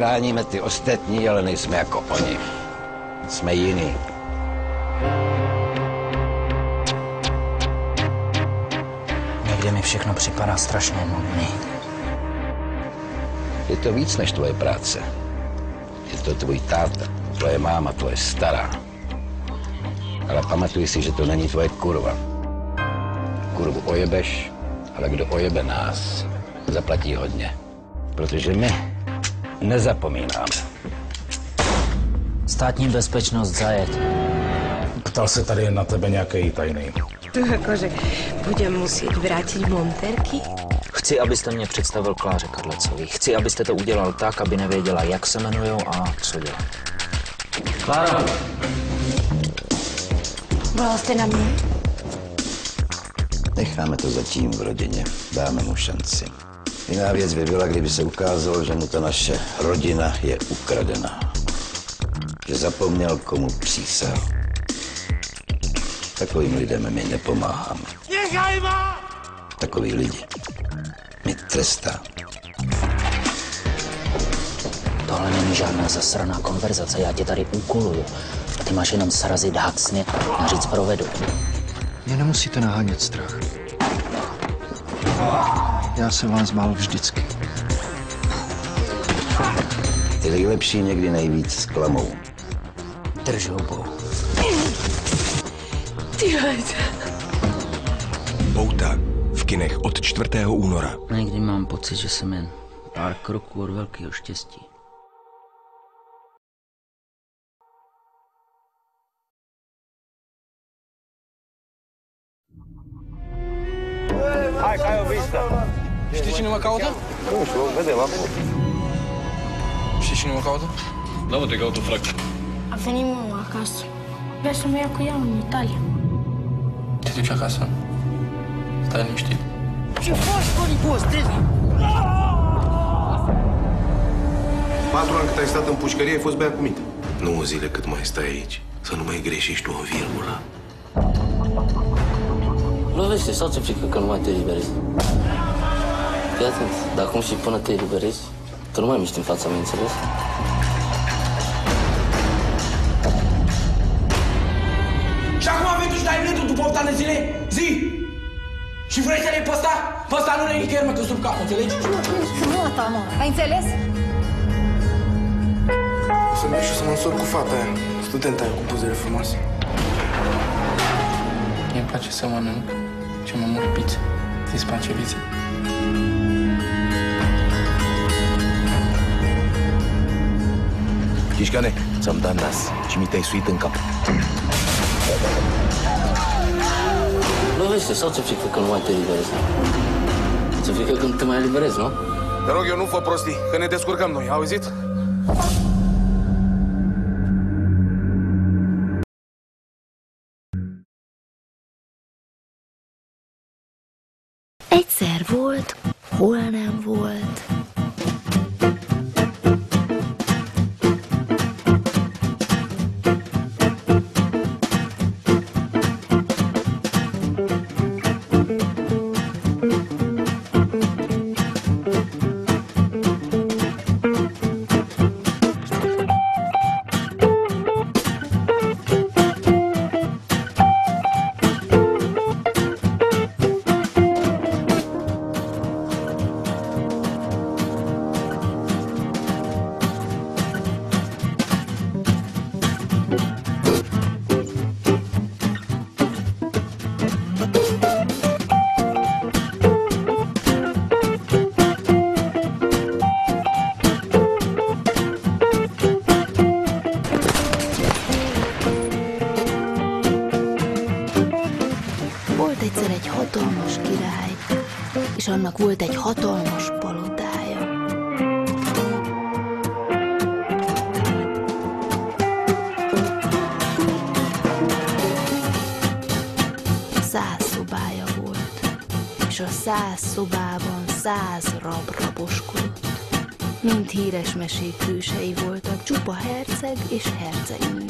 chráníme ty ostatní, ale nejsme jako oni. Jsme jiní. Někdy mi všechno připadá strašně nudný. Je to víc než tvoje práce. Je to tvůj táta, tvoje máma, tvoje stará. Ale pamatuj si, že to není tvoje kurva. Kurvu ojebeš, ale kdo ojebe nás, zaplatí hodně. Protože my nezapomínáme. Státní bezpečnost zajet. Ptal se tady na tebe nějaký tajný. Akože budem musieť vrátiť monterky? Chci, abyste mě představil Kláře Kadlecovi. Chci, abyste to udělal tak, aby nevěděla, jak se jmenujou a co dělá. Kláro! Volal jste na mě? Necháme to zatím v rodině. Dáme mu šanci. Jiná věc by byla, kdyby se ukázalo, že mu ta naše rodina je ukradena. Že zapomněl, komu přísahal. Takovým lidem my nepomáháme. Nechaj ma! Takový lidi my trestá. Tohle není žádná zasraná konverzace, já tě tady úkoluju. A ty máš jenom srazit hacně a říct provedu. Mě nemusíte nahánět strach. Já jsem vás bál vždycky. Ty nejlepší někdy nejvíc zklamou. Drž hubu. Pouta v kinech od 4. února. Někdy mám pocit, že jsem jen pár kroků od velkého štěstí. Hai, că ai o vizită. Știi cine mă caută? Nu știu, vedem acum. Știi cine mă caută? Da, mă, te caută, frate. A venit mama acasă. Vrea să mă ia cu ea în Italia. Te duci acasă. Stai liniștit. Ce faci, Bonicu, Steli? 4 ani cât ai stat în pușcărie, ai fost băiat cu minte. 9 zile cât mai stai aici, să nu mai greșești o virgulă. Lovește sau ți-e frică că nu mai te eliberezi? Fii atent, dar acum și până te eliberezi, tu nu mai miști în fața mea, înțeles? Și acum vei tu și dai biletul după 8 ani de zile? Zi! Și vrei să le-ai pe ăsta? Pe ăsta nu le-ai nicăieri, mă, că sub cap, înțelegi? Nu ta, mă. Ai înțeles? O să merg și o să mă însor cu fata aia, studenta aia cu buzele frumoase. Mie îmi place să mănânc și mă mănânc pizza. Ți-ți place pizza? Chișcane, ți-am dat nas și mi te-ai suit în cap. Lovește sau ți-e frică că nu mai te eliberezi? Ți-e frică că nu te mai eliberezi, nu? Te rog eu, nu fă prostii, că ne descurcăm noi, auzit? Egyszer volt, hol nem volt. Egyszer egy hatalmas király, és annak volt egy hatalmas palotája. Száz szobája volt, és a 100 szobában 100 rab raboskodott. Mind híres mesék hősei voltak, csupa herceg és hercegnő.